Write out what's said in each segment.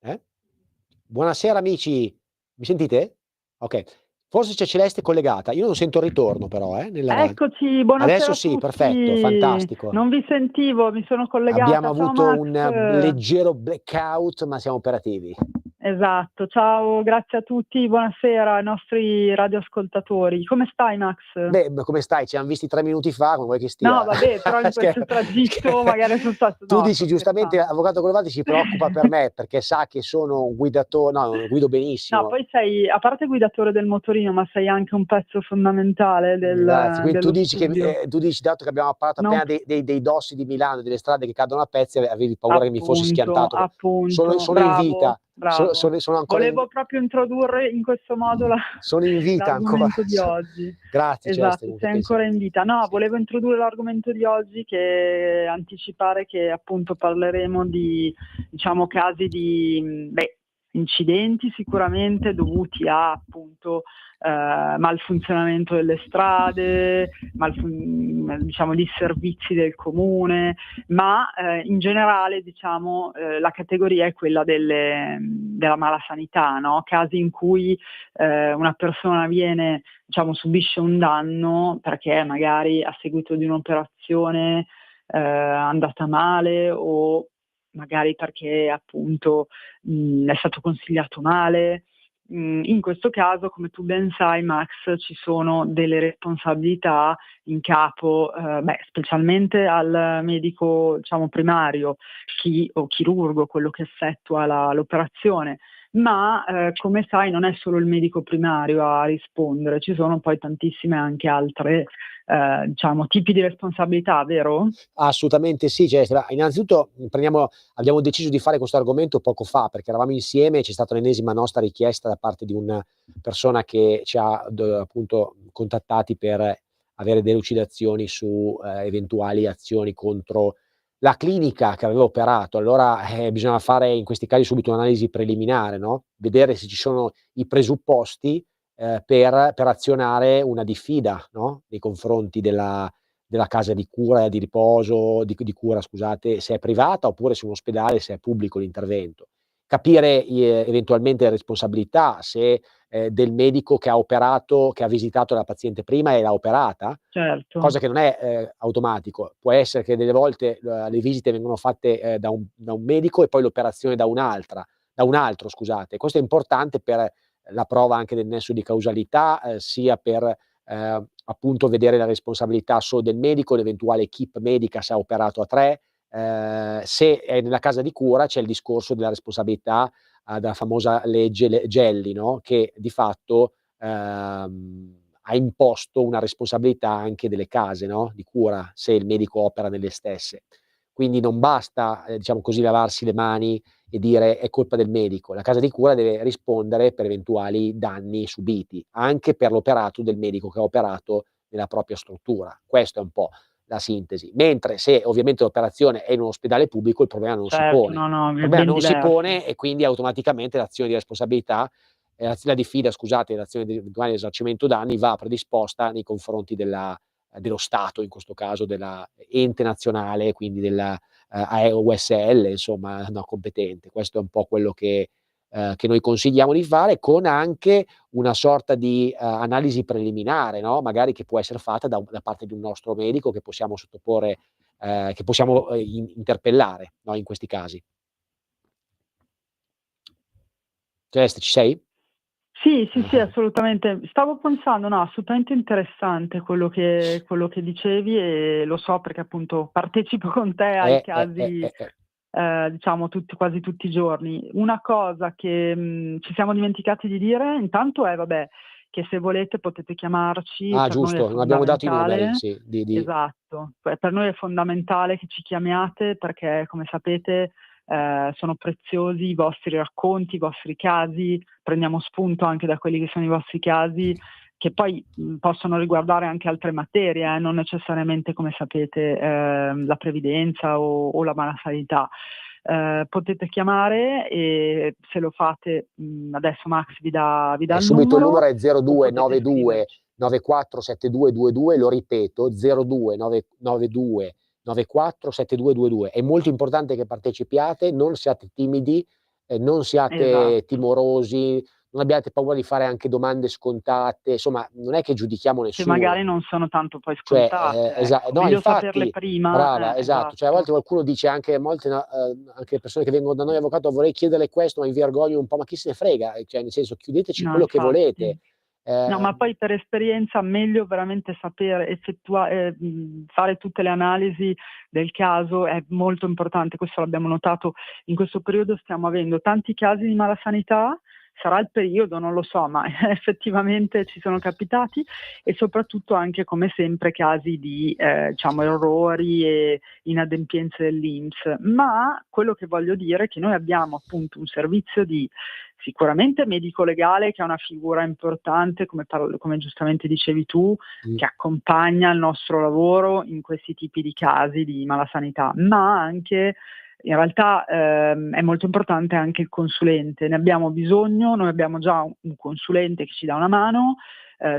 Eh? Buonasera amici, mi sentite? Ok, forse c'è Celeste collegata, io non sento il ritorno però, nella radio. Eccoci, buonasera Adesso a sì, perfetto, tutti. fantastico. Non vi sentivo, mi sono Abbiamo collegata. Ciao avuto Max. un leggero blackout, ma siamo operativi. Esatto, ciao, grazie a tutti, buonasera ai nostri radioascoltatori. Come stai Max? Beh, come stai? Ci han visti 3 minuti fa, come vuoi che No, stia? vabbè, però in questo tragitto magari sono stato... Tu No, dici sto giustamente, scherzando. l'avvocato Colvaldi si preoccupa per me, perché sa che sono un no, guido No, benissimo. poi sei, a parte guidatore del motorino, ma sei anche un pezzo fondamentale Grazie. Quindi tu dello dici che studio. tu dici, dato che abbiamo parlato Non appena dei dossi di Milano, delle strade che cadono a pezzi, avevi paura che mi fossi Appunto, schiantato. Sono appunto, sono in bravo, vita, bravo. sono ancora in Volevo proprio introdurre in questo modo sono in vita ancora. l'argomento di oggi. Grazie Celeste, Esatto, comunque sei pensa ancora in vita. No, sì. volevo introdurre l'argomento di oggi che anticipare che appunto parleremo di, diciamo, casi di, incidenti sicuramente dovuti a appunto malfunzionamento delle strade, diciamo di servizi del comune, ma in generale diciamo la categoria è quella della malasanità, no? Casi in cui una persona diciamo, subisce un danno perché magari a seguito di un'operazione andata male o magari perché appunto è stato consigliato male. In questo caso, come tu ben sai, Max, ci sono delle responsabilità in capo, specialmente al medico, diciamo, primario, o chirurgo, quello che effettua l'operazione. Ma come sai non è solo il medico primario a rispondere, ci sono poi tantissime anche altre diciamo, tipi di responsabilità, vero? Assolutamente sì, Celeste. Innanzitutto abbiamo deciso di fare questo argomento poco fa, perché eravamo insieme e c'è stata l'ennesima nostra richiesta da parte di una persona che ci ha appunto contattati per avere delucidazioni su eventuali azioni contro la clinica che aveva operato. Allora bisogna fare in questi casi subito un'analisi preliminare, no? Vedere se ci sono i presupposti per azionare una diffida, no? Nei confronti della casa di cura, di riposo, di cura scusate, se è privata oppure se un ospedale, se è pubblico l'intervento. Capire eventualmente le responsabilità, se del medico che ha operato, che ha visitato la paziente prima e l'ha operata, Certo. cosa che non è automatico. Può essere che delle volte le visite vengono fatte da un medico e poi l'operazione da un altro, scusate. Questo è importante per la prova anche del nesso di causalità, sia per appunto vedere la responsabilità solo del medico, l'eventuale equipe medica se ha operato a 3. Se è nella casa di cura c'è il discorso della responsabilità della famosa legge Gelli, no? Che di fatto ha imposto una responsabilità anche delle case, no? Di cura, se il medico opera nelle stesse. Quindi non basta, diciamo così, lavarsi le mani e dire è colpa del medico. La casa di cura deve rispondere per eventuali danni subiti, anche per l'operato del medico che ha operato nella propria struttura. Questo è un po' la sintesi. Mentre se ovviamente l'operazione è in un ospedale pubblico, il problema non si Certo, pone. no, no, Il è problema ben non si diverso. pone e quindi automaticamente l'azione di responsabilità, la diffida, scusate, l'azione di eventuale risarcimento danni va predisposta nei confronti dello Stato, in questo caso della ente nazionale, quindi della USL, insomma, no, competente. Questo è un po' quello che noi consigliamo di fare, con anche una sorta di analisi preliminare, no? Magari che può essere fatta da parte di un nostro medico che possiamo sottoporre, che possiamo interpellare, no? In questi casi. Celeste, ci sei? Sì, sì, sì, assolutamente. Stavo pensando, no, assolutamente interessante quello che dicevi e lo so perché appunto partecipo con te ai casi, diciamo, quasi tutti i giorni. Una cosa che ci siamo dimenticati di dire intanto è, vabbè, che se volete potete chiamarci, Ah, per noi è giusto, non abbiamo dato i numeri, fondamentale, sì, esatto, per noi è fondamentale che ci chiamiate perché, come sapete, sono preziosi i vostri racconti, i vostri casi, prendiamo spunto anche da quelli che sono i vostri casi, che poi possono riguardare anche altre materie, non necessariamente, come sapete, la previdenza o la malasanità. Potete chiamare e se lo fate, adesso Max vi dà e il subito il numero numero è o potete 0292 scriverci. 947222, lo ripeto, 0292 947222. È molto importante che partecipiate, non siate timidi, non siate Esatto. timorosi, non abbiate paura di fare anche domande scontate, insomma non è che giudichiamo Che nessuno. magari non sono tanto poi Cioè, scontate, ecco. no Meglio saperle infatti, prima, brava, esatto. Cioè a volte esatto. qualcuno dice anche molte no, anche persone che vengono da noi avvocato: "Vorrei chiederle questo, ma mi vergogno un po', ma chi se ne frega, cioè nel senso chiedeteci No, quello che infatti. volete. No, ma Ehm poi per esperienza meglio veramente sapere fare tutte le analisi del caso è molto importante. Questo l'abbiamo notato in questo periodo, stiamo avendo tanti casi di malasanità, sarà il periodo, non lo so, ma effettivamente ci sono capitati, e soprattutto anche, come sempre, casi di diciamo errori e inadempienze dell'INPS. Ma quello che voglio dire è che noi abbiamo appunto un servizio di sicuramente medico-legale, che è una figura importante, come giustamente dicevi tu, mh, che accompagna il nostro lavoro in questi tipi di casi di malasanità, ma anche in realtà è molto importante anche il consulente. Ne abbiamo bisogno, noi abbiamo già un consulente che ci dà una mano.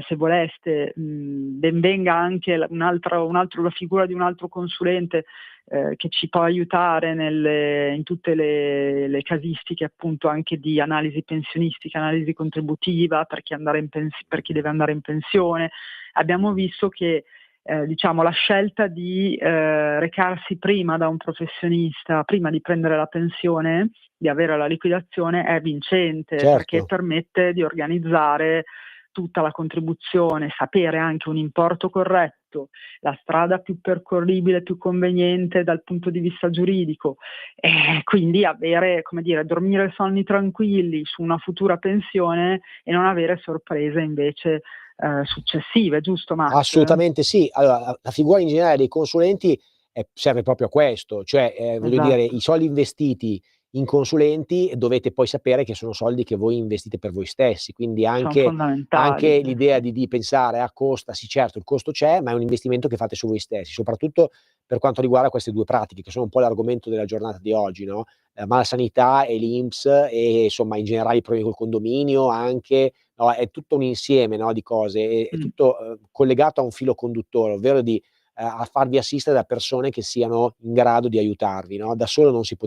Se voleste, ben venga anche la figura di un altro consulente che ci può aiutare in tutte le casistiche, appunto, anche di analisi pensionistica, analisi contributiva per per chi deve andare in pensione. Abbiamo visto che diciamo la scelta di recarsi prima da un professionista, prima di prendere la pensione, di avere la liquidazione, è vincente, perché certo. permette di organizzare tutta la contribuzione, sapere anche un importo corretto, la strada più percorribile, più conveniente dal punto di vista giuridico, e quindi avere, come dire, dormire sonni tranquilli su una futura pensione e non avere sorprese invece successive, giusto Max? Assolutamente sì. Allora, la figura in generale dei consulenti, serve proprio a questo, cioè, voglio dire, i Esatto, soldi investiti in consulenti dovete poi sapere che sono soldi che voi investite per voi stessi, quindi sono anche fondamentali, l'idea sì. di pensare a costa, sì certo il costo c'è, ma è un investimento che fate su voi stessi, soprattutto per quanto riguarda queste 2 pratiche, che sono un po' l'argomento della giornata di oggi, no, malasanità e l'INPS e insomma in generale i problemi col condominio anche, no, è tutto un insieme, no, di cose, è Mh. tutto, collegato a un filo conduttore, ovvero di a farvi assistere da persone che siano in grado di aiutarvi, no, da solo non si può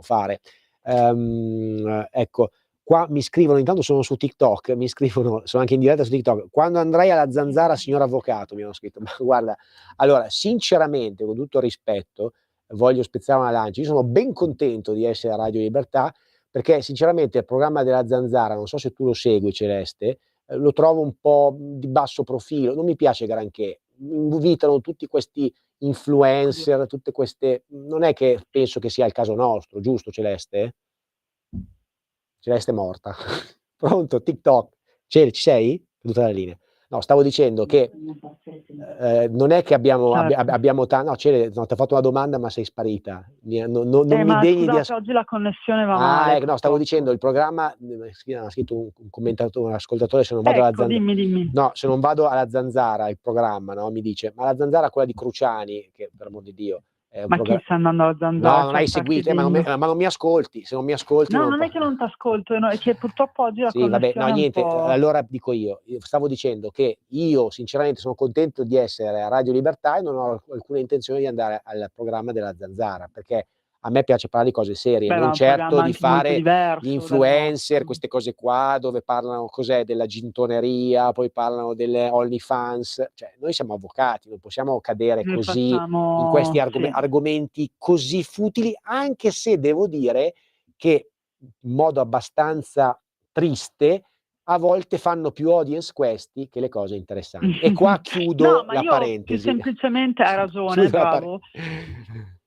fare. Ecco, qua mi scrivono intanto sono su TikTok, mi scrivono sono anche in diretta su TikTok: "Quando andrai alla zanzara signor avvocato", mi hanno scritto. Ma guarda, allora sinceramente, con tutto il rispetto, voglio spezzare una lancia, io sono ben contento di essere a Radio Libertà, perché sinceramente il programma della zanzara, non so se tu lo segui Celeste, lo trovo un po', di basso profilo, non mi piace granché. Invitano tutti questi influencer, tutte queste non è che penso che sia il caso nostro, giusto Celeste? Celeste è morta. Pronto? TikTok. Cele, ci sei? Caduta la linea. No, stavo dicendo che, non è che Certo. abbiamo no Cele, no, t'ho fatto una domanda ma sei sparita. Non mi Ma degni di scusate, oggi la connessione va ah, male ecco, no, stavo purtroppo. dicendo il programma ha scritto un commentato un ascoltatore, se non vado alla Ecco, zanza dimmi, dimmi. no, se non vado alla zanzara, il programma, no, mi dice: "Ma la zanzara quella di Cruciani", che per amor di Dio è un Ma chi progra sta andando alla zanzara? no, non Cioè, hai sta seguito, chiedendo. ma non mi ascolti, se non mi ascolti No, non non po è che non t'ascolto, no, è che purtroppo oggi la sì, vabbè, no connessione è un niente, po'. allora dico io stavo dicendo che io sinceramente sono contento di essere a Radio Libertà e non ho alcuna intenzione di andare al programma della zanzara, perché a me piace parlare di cose serie, Beh, ma non è un certo programma di anche molto fare gli diverso dal influencer, nostro. queste cose qua dove parlano, cos'è, della gintoneria, poi parlano delle OnlyFans, cioè noi siamo avvocati, non possiamo cadere Noi così in questi facciamo sì. argomenti così futili, anche se devo dire che in modo abbastanza triste, a volte fanno più audience questi che le cose interessanti. E qua No, chiudo ma la io più parentesi. semplicemente hai ragione, Chiudo la bravo.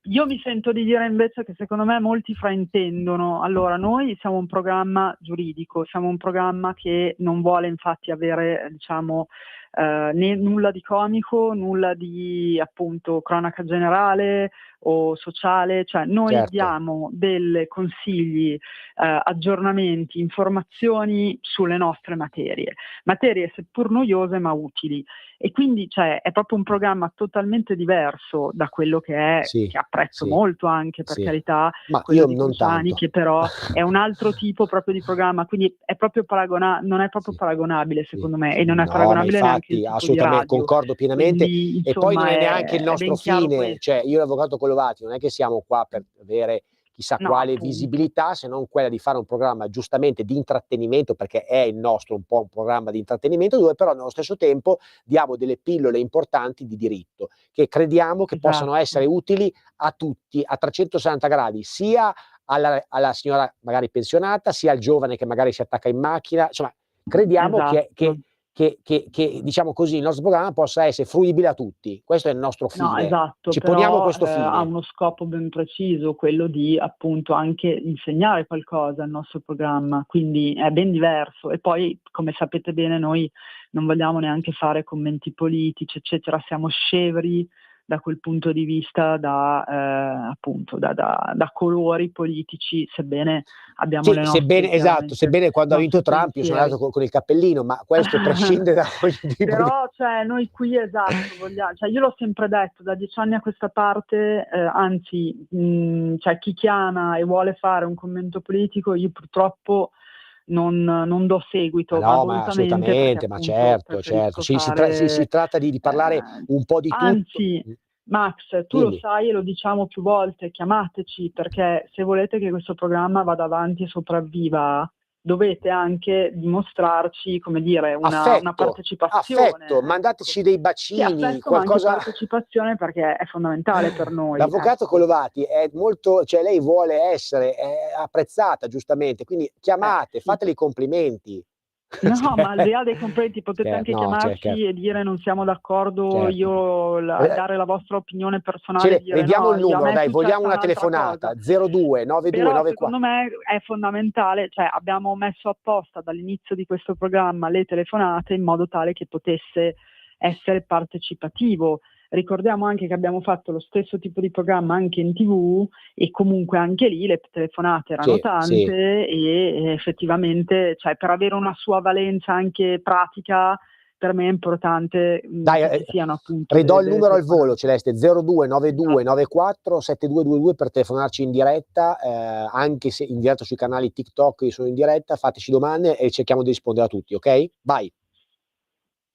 Io mi sento di dire invece che secondo me molti fraintendono. Allora, noi siamo un programma giuridico, siamo un programma che non vuole infatti avere, diciamo, né nulla di comico, nulla di appunto cronaca generale o sociale, cioè noi certo, diamo delle consigli, aggiornamenti, informazioni sulle nostre materie seppur noiose ma utili. E quindi, cioè, è proprio un programma totalmente diverso da quello sì, che apprezzo sì, molto anche, per sì. carità, Ma quello io di non Cruciani, tanto. che però è un altro tipo proprio di programma, quindi è proprio non è proprio Sì, paragonabile sì, secondo me, e sì. non è No, ma paragonabile neanche il infatti tipo di radio. concordo pienamente Quindi e poi non insomma è neanche il è nostro ben chiaro fine, cioè questo. io e l'avvocato Collovati non è che siamo qua per avere chissà No, quale appunto. visibilità, se non quella di fare un programma giustamente di intrattenimento, perché è il nostro un po' un programma di intrattenimento, dove però nello stesso tempo diamo delle pillole importanti di diritto, che crediamo che possano Esatto. essere utili a tutti, a 360 gradi, sia alla signora magari pensionata, sia al giovane che magari si attacca in macchina, insomma crediamo Esatto. che diciamo così, il nostro programma possa essere fruibile a tutti. Questo è il nostro No, fine. esatto, Ci poniamo però, questo ha fine. uno scopo ben preciso, quello di appunto anche insegnare qualcosa al nostro programma, quindi è ben diverso. E poi, come sapete bene, noi non vogliamo neanche fare commenti politici, eccetera, siamo scevri da quel punto di vista appunto da colori politici, sebbene abbiamo Sì, le sebbene nostre esatto, chiaramente sebbene quando ha vinto nostri Trump io sono pensieri. andato con il cappellino, ma questo prescinde da ogni tipo di Però, cioè, noi qui esatto, cioè, io l'ho sempre detto, da 10 anni a questa parte, anzi, cioè, chi chiama e vuole fare un commento politico, io purtroppo non do Ma seguito, ma no, ma volutamente perché assolutamente, ma appunto certo, certo. preferisco Si fare, tratta di parlare un po' di tutto. anzi, Max, tu lo Dimmi. sai e lo diciamo più volte, chiamateci perché se volete che questo programma vada avanti e sopravviva, dovete anche dimostrarci, come dire, una Affetto, partecipazione, affetto, ecco. mandateci dei Sì, bacini, affetto, ma anche qualcosa. partecipazione perché è fondamentale per noi, L'avvocato ecco. Colovati è molto, cioè lei vuole essere apprezzata giustamente, quindi chiamate, Sì. fatele i complimenti. No, ma al Cioè, di là dei completi potete anche no, cioè chiamarci e dire non siamo d'accordo, certo. io Eh, dare la vostra opinione personale e dire vediamo no, il a numero, me è dai, vogliamo successa una un'altra cosa. telefonata. 02 92 Però 94. secondo me è fondamentale, cioè abbiamo messo apposta dall'inizio di questo programma le telefonate in modo tale che potesse essere partecipativo. Ricordiamo anche che abbiamo fatto lo stesso tipo di programma anche in TV e comunque anche lì le telefonate erano Sì, sì. tante e effettivamente, cioè, per avere una sua valenza anche pratica, per me è importante Dai, che ci siano appunto ridò il delle numero al volo, telefonate. Celeste, 02 92 Esatto. 94 7222 per telefonarci in diretta, anche se in diretta sui canali TikTok io sono in diretta, fateci domande e cerchiamo di rispondere a tutti, ok? Vai.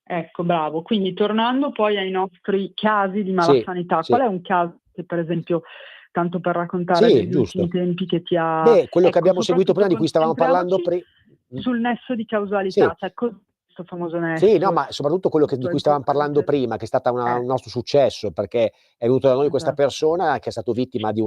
Ecco, bravo. Quindi tornando poi ai nostri casi di Sì, malasanità, qual sì, è un caso che per esempio, tanto per raccontare sì, degli ultimi giusto. tempi che ti ha, Beh, quello che ecco, abbiamo seguito prima soprattutto di cui stavamo parlando concentriamoci sul nesso di sì. causalità, cioè cos'è questo famoso Sì, no, nesso? ma soprattutto quello di Questo è cui stavamo parlando importante. prima, che è stata Eh, un nostro successo, perché è venuto da noi questa esatto. persona che è stato vittima di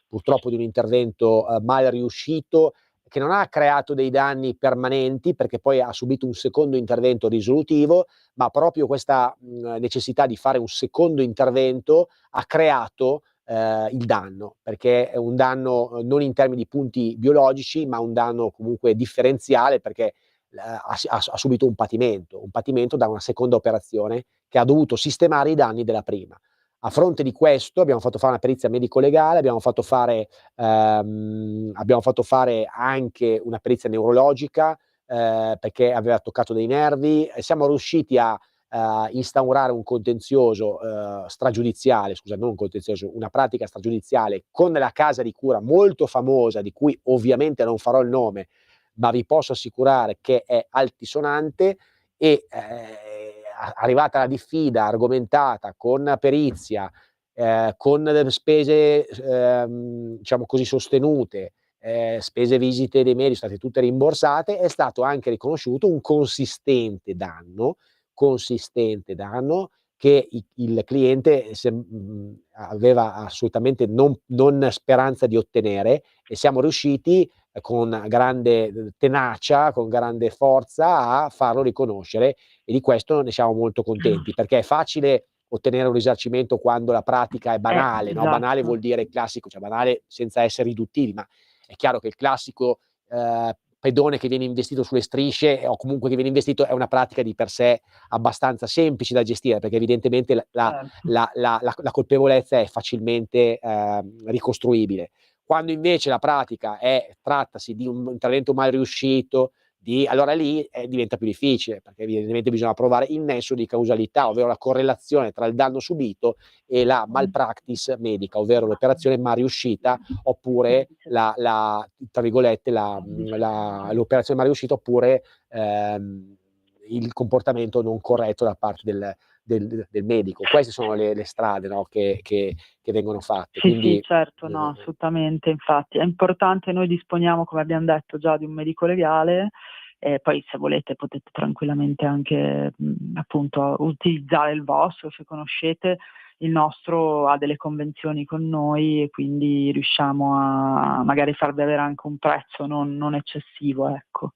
purtroppo di un intervento mal riuscito, che non ha creato dei danni permanenti, perché poi ha subito un secondo intervento risolutivo, ma proprio questa necessità di fare un secondo intervento ha creato il danno, perché è un danno non in termini di punti biologici, ma un danno comunque differenziale, perché ha subito un patimento da una seconda operazione che ha dovuto sistemare i danni della prima. A fronte di questo abbiamo fatto fare una perizia medico-legale, abbiamo fatto fare anche una perizia neurologica, perché aveva toccato dei nervi e siamo riusciti a instaurare un contenzioso stragiudiziale, scusa, non un contenzioso, una pratica stragiudiziale con la casa di cura molto famosa, di cui ovviamente non farò il nome, ma vi posso assicurare che è altisonante e arrivata la diffida argomentata con perizia, con spese diciamo così sostenute, spese visite dei medici state tutte rimborsate, è stato anche riconosciuto un consistente danno che il cliente aveva assolutamente non speranza di ottenere e siamo riusciti con grande tenacia, con grande forza a farlo riconoscere e di questo ne siamo molto contenti, perché è facile ottenere un risarcimento quando la pratica è banale, no? Banale Esatto. vuol dire classico, cioè banale senza essere riduttivi, ma è chiaro che il classico pedone che viene investito sulle strisce o comunque che viene investito è una pratica di per sé abbastanza semplice da gestire, perché evidentemente Certo. la colpevolezza è facilmente ricostruibile. Quando invece la pratica trattasi di un intervento mal riuscito, allora lì diventa più difficile, perché evidentemente bisogna provare il nesso di causalità, ovvero la correlazione tra il danno subito e la malpractice medica, ovvero l'operazione mal riuscita oppure tra virgolette, l'operazione mal riuscita oppure il comportamento non corretto da parte del medico. Queste sono le strade, no, che vengono fatte. Sì, sì, Quindi, certo, no, assolutamente. Infatti è importante, noi disponiamo, come abbiam detto, già di un medico legale, poi se volete potete tranquillamente anche, appunto utilizzare il vostro, se conoscete. Il nostro ha delle convenzioni con noi e quindi riusciamo a magari farvi avere anche un prezzo non eccessivo, ecco.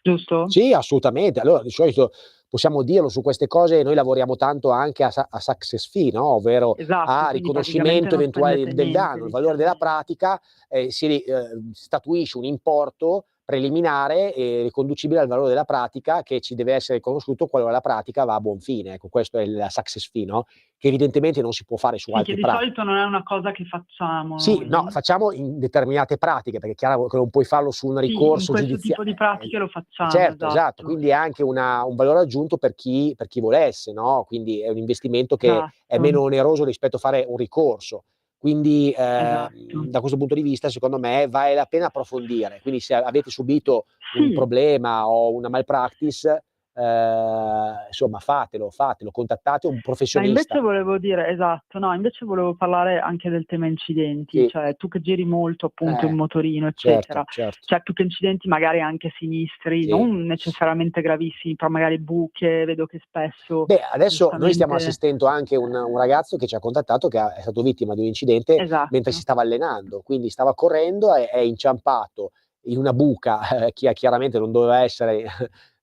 Giusto? sì, assolutamente. Allora, di solito possiamo dirlo su queste cose, noi lavoriamo tanto anche a success fee, no, ovvero Esatto, a quindi praticamente riconoscimento non eventuale spendete del niente, danno. Il valore della inizialmente. pratica, statuisce un importo preliminare e riconducibile al valore della pratica che ci deve essere riconosciuto qualora la pratica va a buon fine. Ecco, questo è la success fee, no, che evidentemente non si può fare su Sì, che altre di pra solito non è una cosa che facciamo sì, no, noi. facciamo in determinate pratiche, perché è chiaro che non puoi farlo su un Sì, in ricorso questo giudizia tipo di pratiche lo facciamo, certo, esatto. esatto, Quindi è anche un valore aggiunto per chi volesse, no, quindi è un investimento che è esatto, meno oneroso rispetto a fare un ricorso. Quindi, esatto. da questo punto di vista, secondo me, vale la pena approfondire. Quindi se avete subito un Sì. problema o una malpractice, insomma fatelo, contattate un Ma invece professionista. volevo dire esatto, no, invece volevo parlare anche del tema incidenti, Sì, cioè tu che giri molto appunto in motorino, certo, eccetera, certo. cioè più che incidenti magari anche sinistri, Sì. non necessariamente gravissimi, però magari buche, vedo che spesso Beh, adesso noi stiamo giustamente assistendo anche un ragazzo che ci ha contattato che è stato vittima di un incidente mentre si esatto, stava allenando, quindi stava correndo, è inciampato in una buca, che chiaramente non doveva essere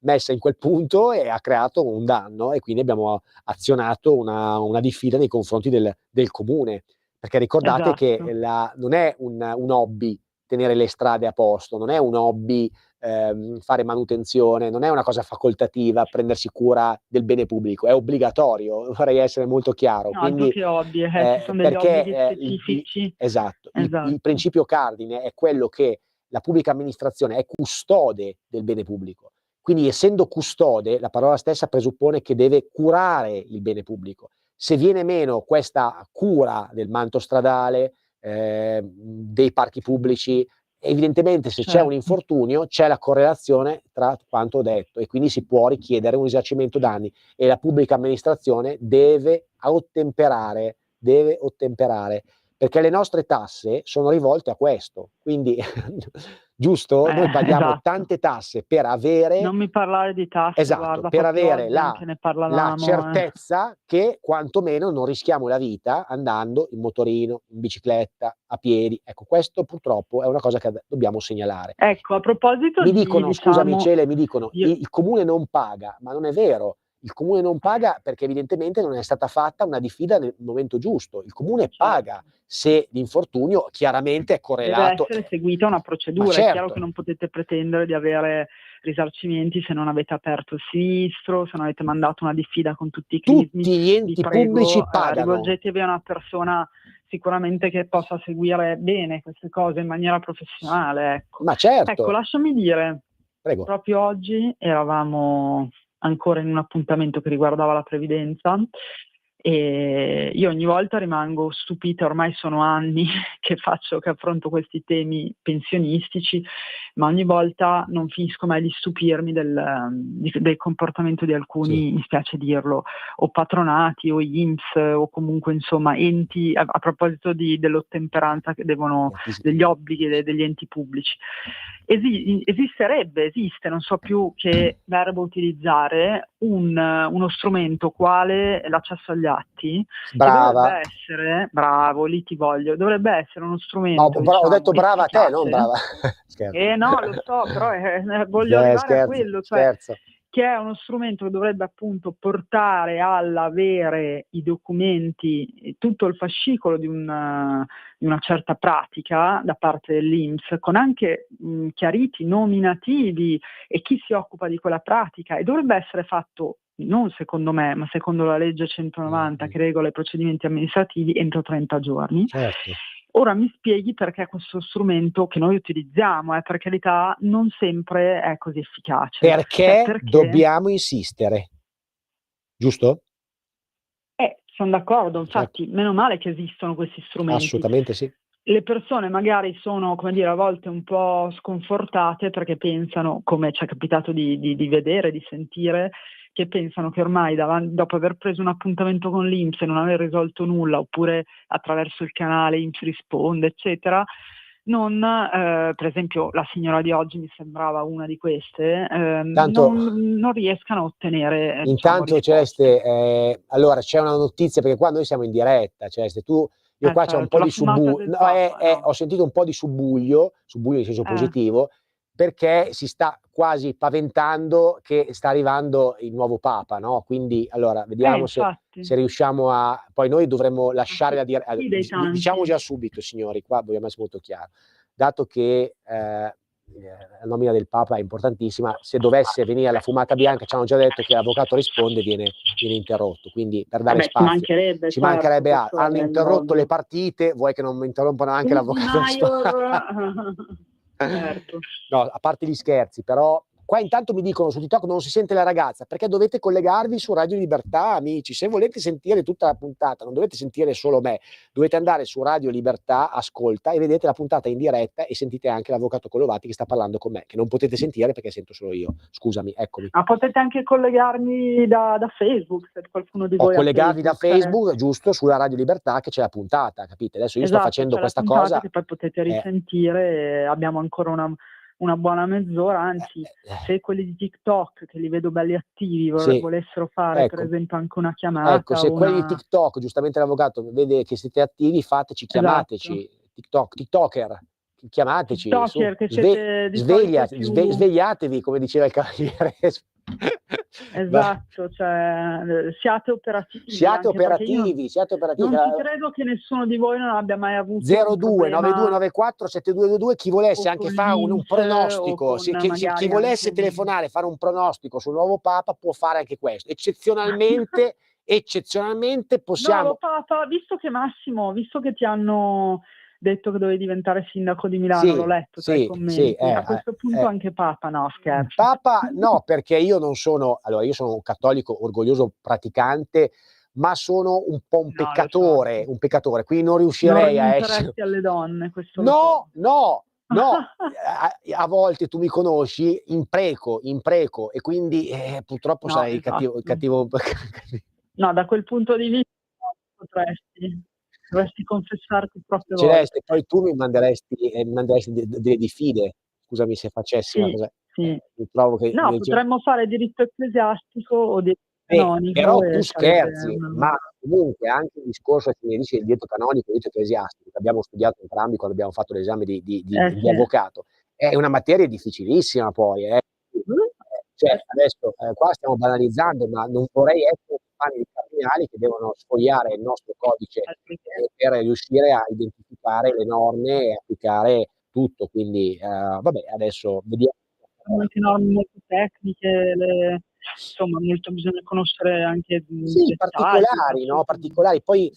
messa in quel punto e ha creato un danno e quindi abbiamo azionato una diffida nei confronti del comune. Perché ricordate che esatto, non è un hobby tenere le strade a posto, non è un hobby fare manutenzione, non è una cosa facoltativa prendersi cura del bene pubblico, è obbligatorio, vorrei essere molto chiaro. altro Quindi, che hobby, ci son degli perché, obblighi specifici, esatto, il esatto, principio cardine è quello che la pubblica amministrazione è custode del bene pubblico. Quindi essendo custode, la parola stessa presuppone che deve curare il bene pubblico. Se viene meno questa cura del manto stradale, dei parchi pubblici, evidentemente se c'è un certo, infortunio c'è la correlazione tra quanto ho detto e quindi si può richiedere un risarcimento danni e la pubblica amministrazione deve ottemperare, perché le nostre tasse sono rivolte a questo. Quindi giusto? Noi paghiamo esatto. tante tasse per avere Non mi parlare di tasse, esatto, guarda, per proprio avere oggi anche ne la parlavamo. certezza che quantomeno non rischiamo la vita andando in motorino, in bicicletta, a piedi. Ecco, questo purtroppo è una cosa che dobbiamo segnalare. Ecco, a proposito Mi di dicono, scusami diciamo Cele, mi dicono: di "Il comune non paga", ma non è vero. Il comune non paga perché evidentemente non è stata fatta una diffida nel momento giusto. Il comune paga certo, se l'infortunio chiaramente è deve correlato essere seguita una ma procedura. È chiaro che certo, non potete pretendere di avere risarcimenti se non avete aperto il sinistro, se non avete mandato una diffida con tutti i crismi. tutti gli Vi enti pubblici prego, pagano. rivolgetevi a una persona sicuramente che possa seguire bene queste cose in maniera professionale, ecco. Ma Ecco, certo, lasciami dire, prego. proprio oggi eravamo ancora in un appuntamento che riguardava la previdenza e io ogni volta rimango stupita, ormai sono anni che affronto questi temi pensionistici, ma ogni volta non finisco mai di stupirmi del comportamento di Sì, alcuni, mi spiace dirlo, o patronati o INPS o comunque insomma enti a proposito dell'ottemperanza che devono degli obblighi degli enti pubblici. Esiste, non so più che verbo utilizzare, uno strumento quale l'accesso agli atti, che dovrebbe brava. essere, bravo, lì ti voglio, dovrebbe essere uno No, strumento, ho diciamo, detto brava a te, non efficace. brava scherzo. No, lo so, però voglio arrivare a Scherzo, quello, cioè scherzo. che è uno strumento che dovrebbe appunto portare all'avere i documenti, tutto il fascicolo di una certa pratica da parte dell'INPS, con anche chiariti nominativi e chi si occupa di quella pratica, e dovrebbe essere fatto, non secondo me, ma secondo la legge 190 Mh-mh. che regola i procedimenti amministrativi, entro 30 giorni. Certo. Ora mi spieghi perché questo strumento che noi utilizziamo, per carità, non sempre è così efficace. Cioè Perché perché dobbiamo insistere, giusto? son d'accordo, Certo, infatti meno male che esistono questi strumenti. assolutamente sì. Le persone magari sono, come dire, a volte un po' sconfortate perché pensano, come c'è capitato di vedere, di sentire, che pensano che ormai dopo aver preso un appuntamento con l'INPS e non aver risolto nulla, oppure attraverso il canale INPS risponde, eccetera, per esempio la signora di oggi mi sembrava una di queste, Tanto, non riescano a ottenere, diciamo, intanto risposte. Celeste, allora c'è una notizia, perché qua noi siamo in diretta, Celeste, io qua c'è un Certo, po' la di fumata del Papa, no? ho sentito un po' di subbuglio in senso positivo, perché si sta quasi paventando che sta arrivando il nuovo Papa, no? Quindi allora vediamo se Infatti. riusciamo a... Poi noi dovremmo lasciare la Sì, dei tanti. diciamo già subito, signori, qua vogliamo essere molto chiari, dato che la nomina del Papa è importantissima, se dovesse venire la fumata bianca, ci hanno già detto che l'avvocato risponde, viene interrotto, quindi per dare spazio Ci mancherebbe altro. Hanno interrotto le partite, vuoi che non interrompano anche l'avvocato Mayor. Certo. No, a parte gli scherzi, però qua intanto mi dicono su TikTok non si sente la ragazza, perché dovete collegarvi su Radio Libertà, amici. Se volete sentire tutta la puntata, non dovete sentire solo me, dovete andare su Radio Libertà, ascolta, e vedete la puntata in diretta e sentite anche l'avvocato Collovati che sta parlando con me, che non potete sentire perché sento solo io. Scusami, eccomi. Ma potete anche collegarmi da Facebook, se qualcuno di voi ha collegarvi da Facebook, Facebook, giusto, sulla Radio Libertà che c'è la puntata, capite? Adesso io sto facendo questa cosa che poi potete risentire, abbiamo ancora una buona mezz'ora, anzi se quelli di TikTok, che li vedo belli attivi, volessero fare per esempio anche una chiamata. Ecco, se quelli di TikTok, giustamente l'avvocato vede che siete attivi, fateci, chiamateci. TikToker, chiamateci. TikToker, che siete svegliatevi, come diceva il cavaliere. Esatto, cioè siate operativi. Siate operativi. Non ci credo che nessuno di voi non abbia mai avuto 02 9294 7222, chi volesse anche fare un pronostico, chi volesse telefonare, fare un pronostico sul nuovo Papa può fare anche questo. Eccezionalmente possiamo. Nuovo Papa, visto che ti hanno detto che dovevi diventare sindaco di Milano, l'ho letto tra i commenti. A questo punto anche Papa, no, scherzo. Papa no, perché io sono un cattolico orgoglioso praticante, ma sono un po' un peccatore, quindi non riuscirei a essere... alle donne, questo No, a volte tu mi conosci, impreco, e quindi purtroppo sarei cattivo. No, da quel punto di vista dovresti confessarti troppe volte. Celeste, poi tu mi manderesti delle diffide, scusami se facessi una cosa. Sì. Trovo che potremmo fare diritto ecclesiastico o diritto canonico. Però tu scherzi, ma comunque anche il discorso che mi dice il diritto canonico e il diritto ecclesiastico, che abbiamo studiato entrambi quando abbiamo fatto l'esame di avvocato, è una materia difficilissima poi. Cioè, adesso qua stiamo banalizzando, ma non vorrei essere panni di cardinali che devono sfogliare il nostro codice per riuscire a identificare le norme e applicare tutto. Quindi, vabbè, adesso vediamo. Anche norme molto tecniche, insomma, bisogna conoscere anche particolari. Poi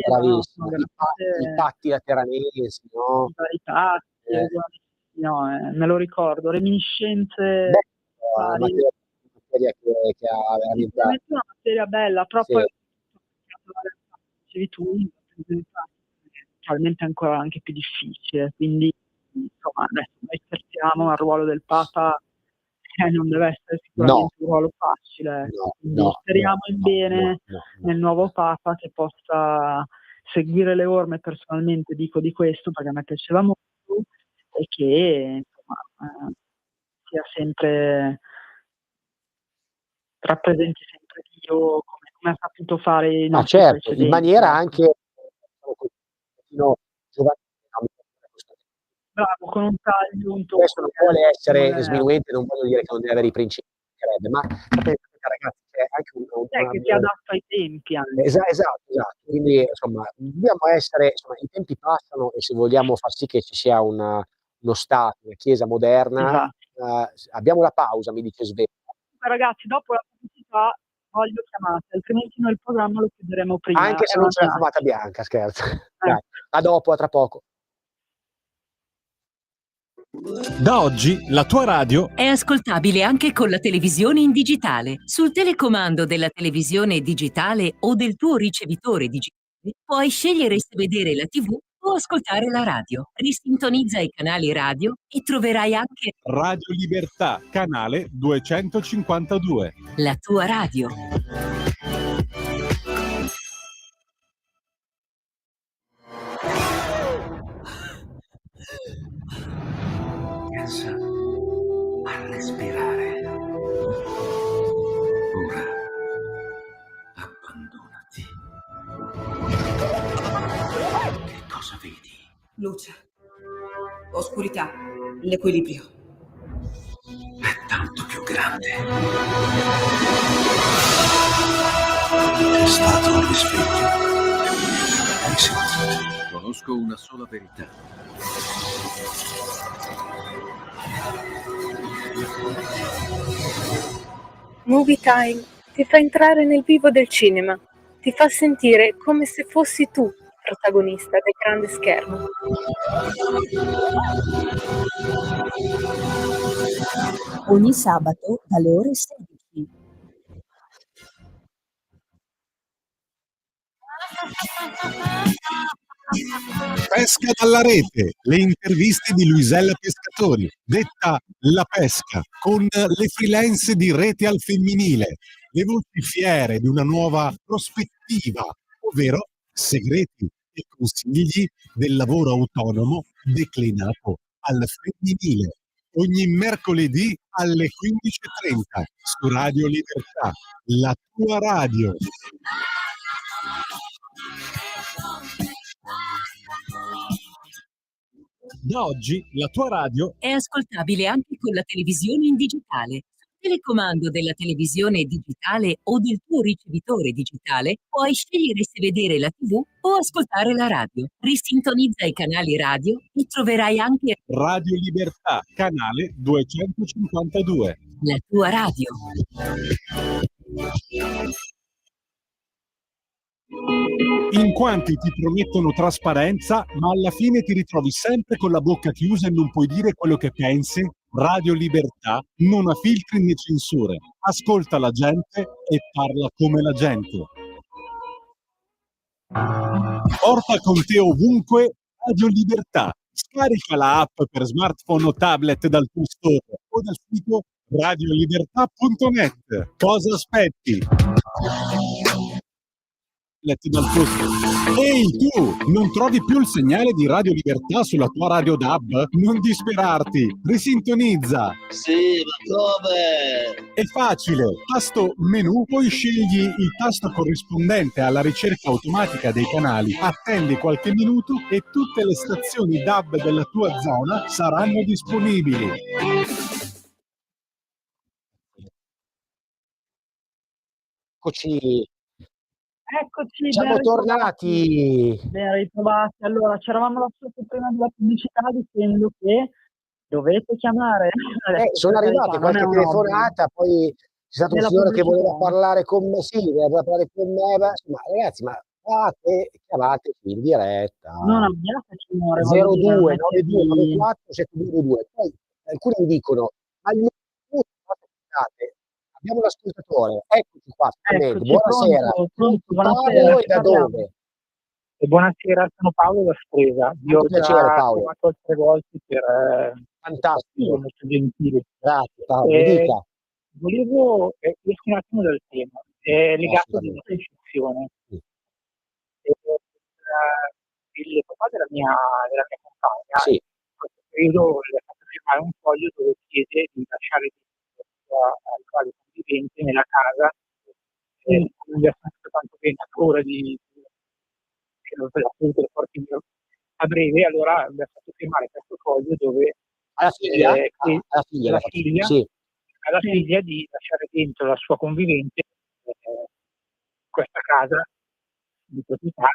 bravissimo, i patti lateranensi, no? I patti, me lo ricordo, reminiscenze. Una materia che ha veramente una materia bella, però poi dicevi tu, probabilmente ancora anche più difficile, quindi insomma adesso noi cerchiamo al ruolo del Papa, non deve essere sicuramente un ruolo facile, quindi speriamo in bene nel nuovo Papa che possa seguire le orme. Personalmente dico di questo perché a me piaceva molto, e che insomma sia sempre, rappresenti sempre Dio come ha saputo fare i nostri precedenti. In maniera anche bravo, con un taglio, questo non vuole essere sminuente, non voglio dire che non deve avere i principi, ma ragazzi, c'è anche che si adatta ai tempi anche. Esatto. Quindi insomma dobbiamo essere, i tempi passano, e se vogliamo far sì che ci sia uno Stato, una Chiesa moderna, abbiamo la pausa, mi dice Sveglia. Ragazzi, dopo la pubblicità voglio chiamate, altrimenti noi il programma lo chiuderemo prima. Anche se non c'è la fumata bianca, scherzo. Dai, a dopo, a tra poco. Da oggi la tua radio è ascoltabile anche con la televisione in digitale. Sul telecomando della televisione digitale o del tuo ricevitore digitale puoi scegliere se vedere la TV o ascoltare la radio. Risintonizza i canali radio e troverai anche Radio Libertà, canale 252. la tua radio. Pensa a respirare. Ora abbandonati. Che cosa vedi? Luce, oscurità, l'equilibrio. È tanto più grande. È stato un risveglio. Hai sentito? Conosco una sola verità. Movie Time ti fa entrare nel vivo del cinema, ti fa sentire come se fossi tu protagonista del grande schermo. Ogni sabato dalle ore 16. Pesca dalla rete, le interviste di Luisella Pescatori, detta La Pesca, con le freelance di Rete al Femminile, le voci fiere di una nuova prospettiva, ovvero segreti e consigli del lavoro autonomo declinato al femminile. Ogni mercoledì alle 15:30 su Radio Libertà, la tua radio. Da oggi la tua radio È ascoltabile anche con la televisione in digitale. Sul telecomando della televisione digitale o del tuo ricevitore digitale puoi scegliere se vedere la TV o ascoltare la radio. Risintonizza i canali radio e troverai anche Radio Libertà, canale 252. la tua radio. In quanti ti promettono trasparenza, ma alla fine ti ritrovi sempre con la bocca chiusa e non puoi dire quello che pensi? Radio Libertà non ha filtri né censure. Ascolta la gente e parla come la gente. Porta con te ovunque Radio Libertà. Scarica la app per smartphone o tablet dal tuo store o dal sito radiolibertà.net. Cosa aspetti? Ehi tu, non trovi più il segnale di Radio Libertà sulla tua radio DAB? Non disperarti, risintonizza. Sì, ma come? È facile, tasto menu, poi scegli il tasto corrispondente alla ricerca automatica dei canali, attendi qualche minuto e tutte le stazioni DAB della tua zona saranno disponibili. Eccoci. Eccoci, Siamo tornati. Ben ritrovati. Allora, ci eravamo lasciati prima della pubblicità dicendo che dovete chiamare. Sono arrivate qualche telefonata, poi c'è stato un signore che voleva parlare con me, sì, voleva parlare con me, ma ragazzi, ma chiamateci in diretta. Non abbiate timore. 02 92 94 722. Poi alcuni mi dicono, ma il abbiamo l'ascoltatore, eccoci qua, buonasera. Pronto, Paolo e da dove? Buonasera, sono Paolo da Stresa. Vi ho piacere, Paolo. chiamato altre volte per Fantastico. molto gentile. Grazie Paolo, mi dica. Volevo esco un attimo dal tema, è legato alla percezione. Il papà della mia compagna, sì, in questo periodo le ha fatto firmare un foglio dove chiede di lasciare al convivente nella casa, non gli ha fatto tanto bene ancora di che non le porti a breve, allora mi ha fatto firmare questo foglio dove alla figlia di lasciare dentro la sua convivente questa casa di proprietà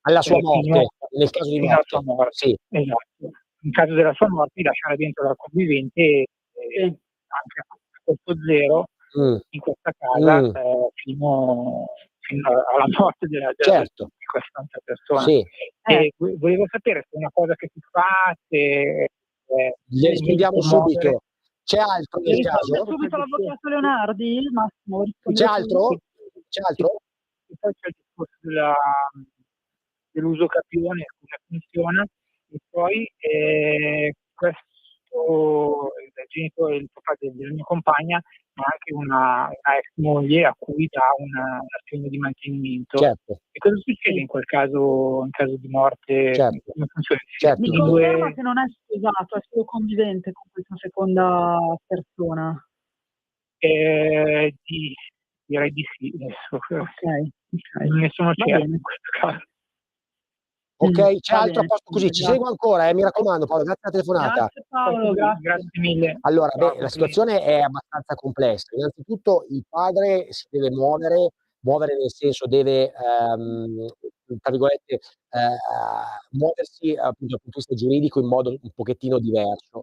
alla sua morte, nel caso di morte. Sì. Esatto. In caso della sua morte di lasciare dentro la convivente anche a costo zero in questa casa fino alla morte di questa persona. Sì. E volevo sapere se è una cosa che si fa, se le spieghiamo subito. C'è altro nel caso? Subito l'avvocato Leonardi, Massimo. C'è altro? C'è altro? E poi c'è il discorso dell'usucapione, come funziona, e poi questo il genitore, il papà della mia compagna, ha anche una ex moglie a cui dà un assegno di mantenimento. Certo, E cosa succede in quel caso, in caso di morte? certo, Come funziona? certo. Mi conferma che non è sposato, è solo convivente con questa seconda persona. Direi di sì. Ok. Non ne sono Va certo bene. in questo caso. Ok, c'è Va altro a bene, posto così. Ci grazie. seguo ancora, mi raccomando Paolo, grazie alla telefonata. Grazie Paolo, grazie. Grazie mille. Allora, Ciao, la complimenti. situazione è abbastanza complessa. Innanzitutto il padre si deve muovere nel senso deve, tra virgolette, muoversi appunto dal punto di vista giuridico in modo un pochettino diverso,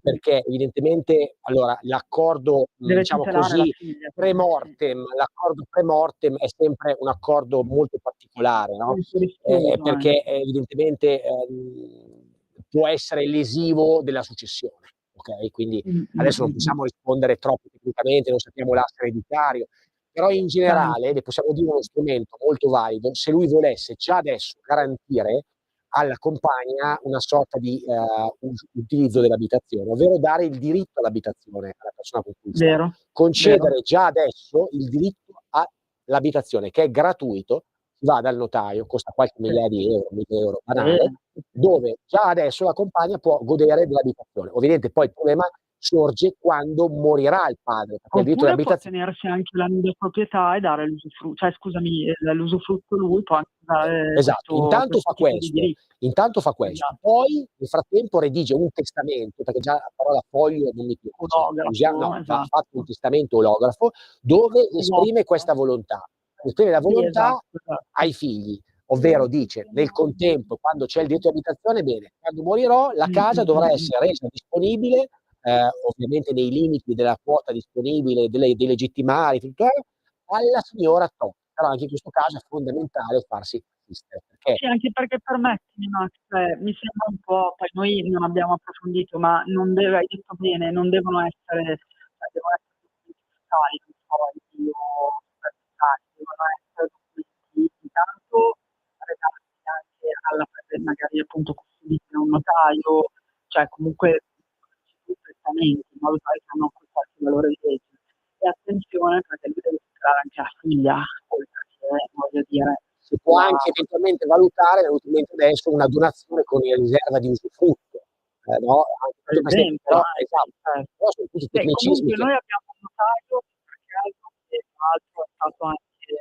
perché evidentemente allora l'accordo, Deve diciamo tutelare la così, figlia. l'accordo pre-mortem è sempre un accordo molto particolare, no, Molto rischioso perché anche. evidentemente, può essere lesivo della successione, okay, quindi adesso non possiamo rispondere troppo tecnicamente, non sappiamo l'asse ereditario, però in generale le possiamo dire uno strumento molto valido se lui volesse già adesso garantire alla compagna una sorta di, utilizzo dell'abitazione, ovvero dare il diritto all'abitazione alla persona con cui sta. Vero, Concedere già adesso il diritto all'abitazione, che è gratuito, si va dal notaio, costa qualche migliaia di euro, 1000 € banale, dove già adesso la compagna può godere dell'abitazione. Ovviamente poi il problema sorge quando morirà il padre, perché il diritto Oppure può all'abitazione tenersi anche la nuda proprietà e dare l'usufrutto, cioè scusami, l'usufrutto lui può anche dare esatto, intanto fa questo tipo di questo, Esatto. poi nel frattempo redige un testamento, perché già la parola foglio non mi piace, Olografo, va esatto. fatto un testamento olografo dove esprime Esatto. questa volontà. Esprime la Sì, volontà esatto. ai figli, ovvero dice nel contempo, quando c'è il diritto di abitazione, bene, quando morirò la casa dovrà essere resa disponibile, ovviamente nei limiti della quota disponibile, dei legittimari, tutto alla signora tot. Però anche in questo caso è fondamentale farsi assistere, perché Sì, anche perché permettimi Max, mi sembra un po', poi noi non abbiamo approfondito, ma non deve, hai detto bene, non devono essere, devono essere documenti fiscali, non solidi o superficiali, devono essere documenti intanto redatti anche alla magari appunto custoditi da un notaio, cioè comunque prettamente, in modo tale che hanno qualche valore di legge. E attenzione perché lui deve tutelare anche la figlia, oltre che, voglio dire, si può anche eventualmente valutare, nell'ultimamente adesso, una donazione con riserva di usufrutto, no, anche per esempio, esatto, però sono tutti tecnicismi comunque che noi abbiamo un notaio per caso che tra l'altro è stato anche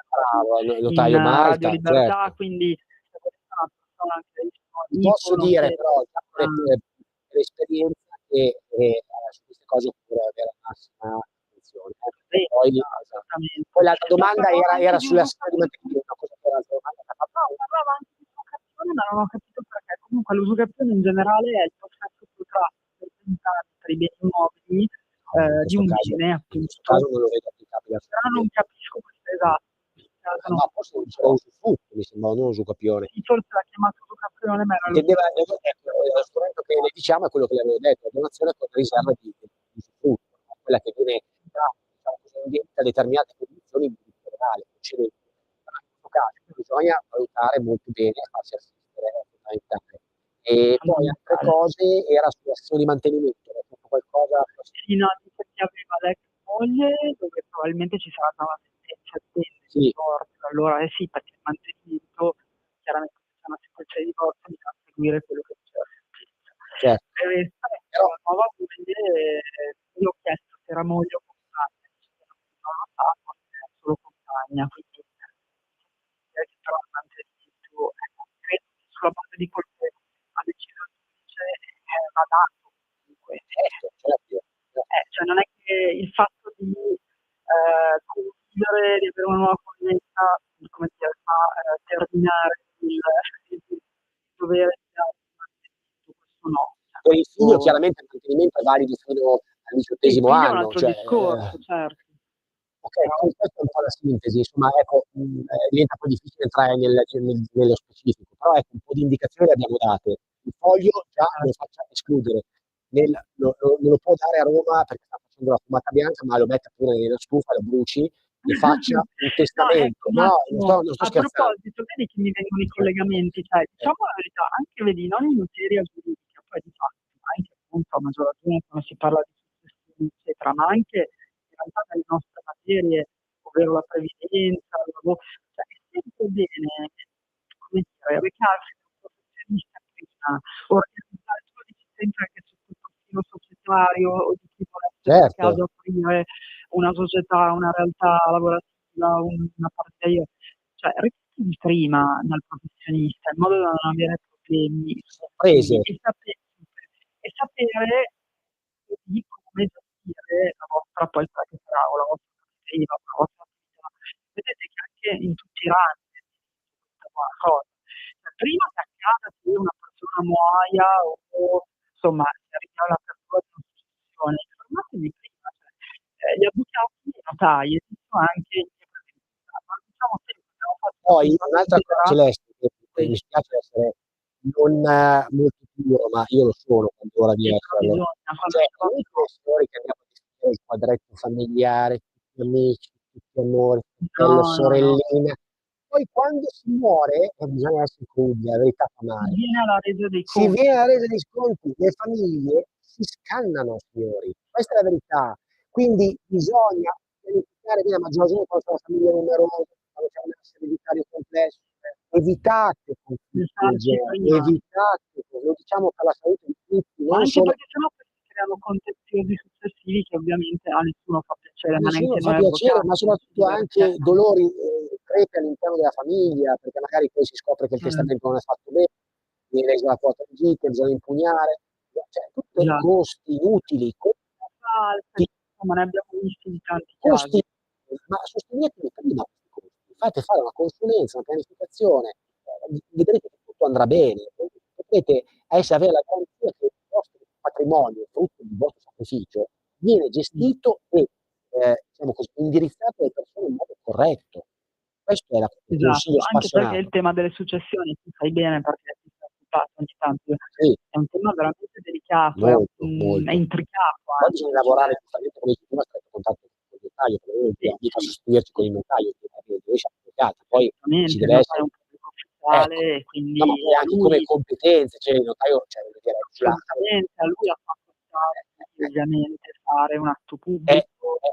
bravo, il in notaio Radio Malta, Libertà, certo. quindi questa è una persona che Ti posso dicono dire che però, già per esperienza, che su queste cose occorre avere la massima attenzione, perché poi assolutamente. poi l'altra domanda era Di sull'assegno di usucapione. mantenimento, cosa che era l'altra domanda che ha fatto? No, parlava anche di usucapione, ma non ho capito perché. Comunque l'usucapione in generale è il possesso protratto per 20 anni per i beni immobili di un bene, In questo appunto. caso non lo vedo applicabile Però non capisco questo esatto. ma forse non c'era usufrutto, mi sembrava, non usucapione. Sì, forse l'ha chiamato usucapione, ma era Intendeva, lo strumento che le diciamo è quello che le avevo detto, la donazione con riserva di usufrutto, quella che viene diciamo così, indetta a determinate condizioni di diritto legale, precedenti. Ma in questo caso bisogna valutare molto bene e farsi assistere, è fondamentale. E poi altre cose era sull'azione di mantenimento, era tutto qualcosa. Sì, no, dice che aveva l'ex moglie, dove probabilmente ci sarà una sentenza di divorzio. Allora sì, perché il mantenimento, chiaramente se c'è una sentenza di divorzio bisogna seguire quello che dice la sentenza. Certo. Però la nuova moglie, io ho chiesto se era moglie o compagna, non lo sa, forse è solo compagna, quindi direi che però il mantenimento, credo che sulla base di quello che ha deciso il giudice va dato comunque. Cioè non è che il fatto di condividere, di avere una nuova convivenza, come dire, fa terminare il dovere di dare il mantenimento, questo no. Per il figlio chiaramente il mantenimento è valido fino al 18° È un anno, altro cioè, discorso, certo. okay, questa è un po' la sintesi, insomma, ecco, diventa poi difficile entrare nello specifico, però ecco, un po' di indicazioni le abbiamo date. Il foglio già lo faccia escludere, lo può dare a Roma perché sta facendo la fumata bianca, ma lo metta pure nella stufa, lo bruci, che faccia un testamento. ecco, un No, attimo, non sto a scherzando. proposito, vedi che mi vengono i collegamenti, cioè, diciamo la verità, anche vedi, non in materia giuridica, poi di fatto, anche appunto a maggior ragione quando si parla di successioni, eccetera, ma anche in realtà nelle nostre materie, ovvero la previdenza, il lavoro, cioè è sempre bene, come dire, recarsi da un professionista prima, organizzare, tu lo dici sempre anche sotto il profilo societario o di chi volesse per Certo, caso aprire una società, una realtà lavorativa, una partita IVA, cioè recuperi prima dal professionista in modo da non avere problemi prese. e sapere di come gestire la vostra, poi quella che sarà o la vostra partita IVA, la vostra attività. Vedete che anche in tutti i rami questa buona cosa. Cioè, prima che accada che una persona muoia o insomma si arrivi alla persona di una successione, informatevi prima. Cioè, gli avvocati, i notai esistono anche in via preventiva, ma diciamo sempre che abbiamo fatto Poi una un'altra cosa, lettera, Celeste, che mi questo, spiace essere non molto puro, ma io lo sono quando è ora di però esserlo. bisogna, quando Cioè, si va noi professori che andiamo a descrivere il quadretto familiare, tutti amici, tutti amori, fratello, no, sorellina, poi quando si muore, bisogna essere crudi, la verità fa si male. viene alla resa dei Si conti. viene alla resa dei sconti, le famiglie si scannano, signori, questa è la verità. Quindi bisogna pianificare bene, a maggior ragione quando c'è una famiglia numerosa, quando c'è un asse ereditario complesso. Evitate conflitti del Pensarci genere, prima. evitate, lo diciamo per la salute di tutti, Ma non anche solo perché sennò poi si creano contenziosi successivi che ovviamente a nessuno fa piacere, a ma nessuno neanche fa noi piacere, avvocati ma ci soprattutto anche divertiamo. dolori crepi all'interno della famiglia, perché magari poi si scopre che il testamento non è fatto bene, viene resa la quota di gite, bisogna impugnare, cioè tutti Esatto. costi inutili, Ma ne abbiamo visti di tanti costi, casi. ma sostenetevi prima questi costi, fate fare una consulenza, una pianificazione, vedrete che tutto andrà bene, potrete avere la garanzia che il vostro patrimonio, frutto del vostro sacrificio, viene gestito e diciamo così, indirizzato alle persone in modo corretto. Questo è il Esatto, consiglio anche perché il spassionato. tema delle successioni, tu sai bene perché ti sei occupato ogni tanto, Sì, è un tema veramente delicato, molto, è molto. intricato Poi anche, bisogna lavorare cioè, giustamente come dici tu, a stretto contatto con il notaio, perché noi sì, mica sostituirci con il notaio, noi siamo avvocati, poi ci assolutamente, il deve essere, notaio è un pubblico ufficiale ecco, e no, ma quindi poi a anche come lui competenze, cioè il notaio, cioè voglio dire, assolutamente, a lui ha fatto stare eh, ovviamente fare un atto eh, pubblico, eh,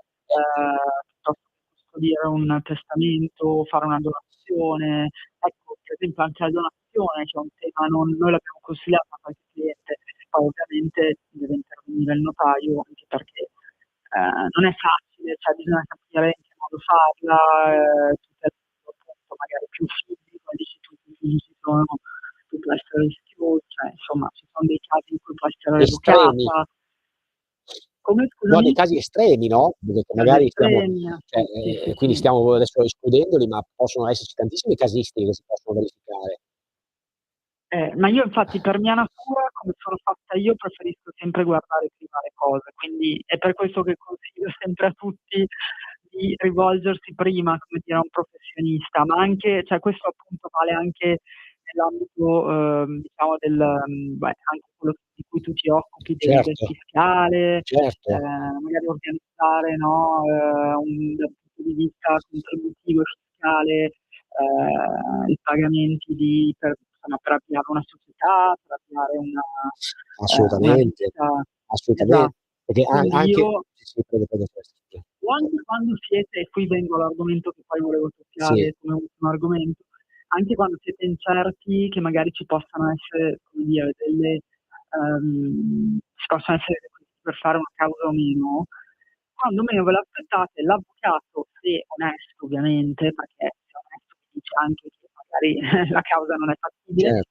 piuttosto che custodire un testamento, fare una donazione. Ecco, per esempio anche la donazione, che è un tema, noi l'abbiamo consigliato a qualche cliente, poi ovviamente deve intervenire il notaio, anche perché non è facile, cioè bisogna capire in che modo farla, tutte le appunto magari più figli, come dici tu, più figli ci sono, più può essere rischioso, cioè insomma ci sono dei casi in cui può essere estremi. revocata. Come, No, dei scusami? casi estremi, no? Dove Casi magari stiamo, estremi, cioè, sì, quindi sì. stiamo adesso escludendoli, ma possono esserci tantissime casistiche che si possono verificare. Ma io infatti per mia natura, come sono fatta io, preferisco sempre guardare prima le cose, quindi è per questo che consiglio sempre a tutti di rivolgersi prima, come dire, a un professionista, ma anche, cioè questo appunto vale anche nell'ambito, diciamo anche quello di cui tu ti occupi del Certo, fiscale, certo. magari organizzare, no, dal punto di vista contributivo e fiscale, i pagamenti insomma, per avviare una società, per avviare una Assolutamente, visita. assolutamente. Esatto. Perché Quindi anche io sì, prego, prego, Celeste. o anche quando siete, e qui vengo all'argomento che poi volevo Sì, toccare come ultimo argomento, anche quando siete incerti che magari ci possano essere, come dire, ci possono essere requisiti per fare una causa o meno, quando meno ve l'aspettate, l'avvocato, se onesto ovviamente, perché se onesto vi dice anche che magari la causa non è fattibile, certo,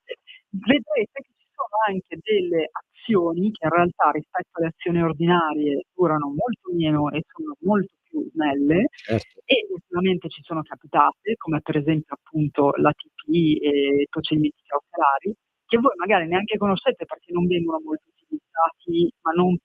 vedrete che ci sono anche delle azioni che in realtà rispetto alle azioni ordinarie durano molto meno e sono molto più snelle certo. e ultimamente ci sono capitate, come per esempio appunto l'ATP e i procedimenti cautelari, che voi magari neanche conoscete perché non vengono molto utilizzati, ma non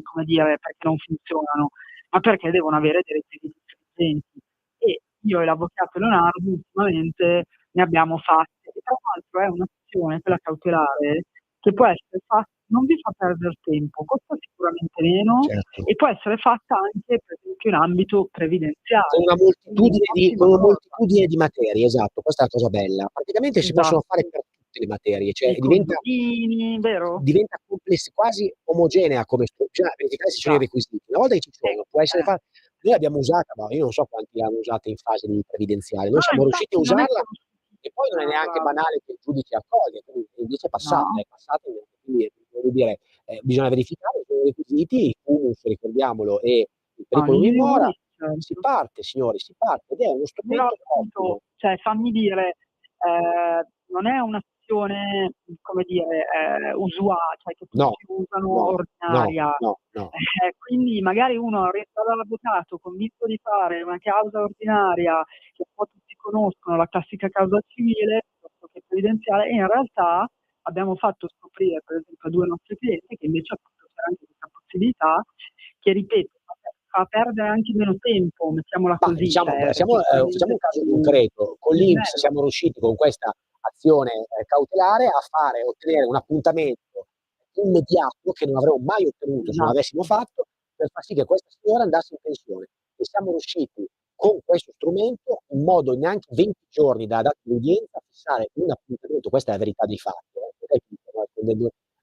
come dire, perché non funzionano, ma perché devono avere dei requisiti stringenti. E io e l'avvocato Leonardo ultimamente ne abbiamo fatte. E tra l'altro è un'azione, quella cautelare, che può essere fatta non vi fa perdere tempo, costa sicuramente meno Certo. e può essere fatta anche per esempio in ambito previdenziale. Con una Quindi moltitudine di materie, esatto, questa è la cosa bella. Praticamente si possono Esatto. fare per tutte le materie, cioè I contadini, vero? diventa quasi omogenea come bisogna verificare se ci sono i requisiti. Una volta che ci sono, può essere noi l'abbiamo usata, ma io non so quanti l'hanno usata in fase di previdenziale. Noi siamo riusciti a usarla e poi non è neanche banale che il giudice accoglie, quindi invece è passata, quindi voglio dire, bisogna verificare i requisiti, il fumus, ricordiamolo, e il pericolo di mora. Si parte signori, si parte ed è uno strumento ottimo. Cioè fammi dire, non è un'azione, come dire, usuale, cioè che tutti usano ordinaria. No. Quindi magari uno resta dall'avvocato convinto di fare una causa ordinaria che un po' tutti conoscono, la classica causa civile, piuttosto che previdenziale, e in realtà abbiamo fatto scoprire, per esempio, a 2 nostri clienti che invece appunto c'era anche questa possibilità che, ripeto, fa perdere anche meno tempo, mettiamola così. Diciamo, facciamo un caso concreto. Con l'INPS siamo riusciti con questa azione cautelare a ottenere un appuntamento immediato che non avremmo mai ottenuto se non l'avessimo fatto, per far sì che questa signora andasse in pensione. E siamo riusciti con questo strumento, in modo neanche 20 giorni dalla data di udienza, a fissare un appuntamento, questa è la verità dei fatti.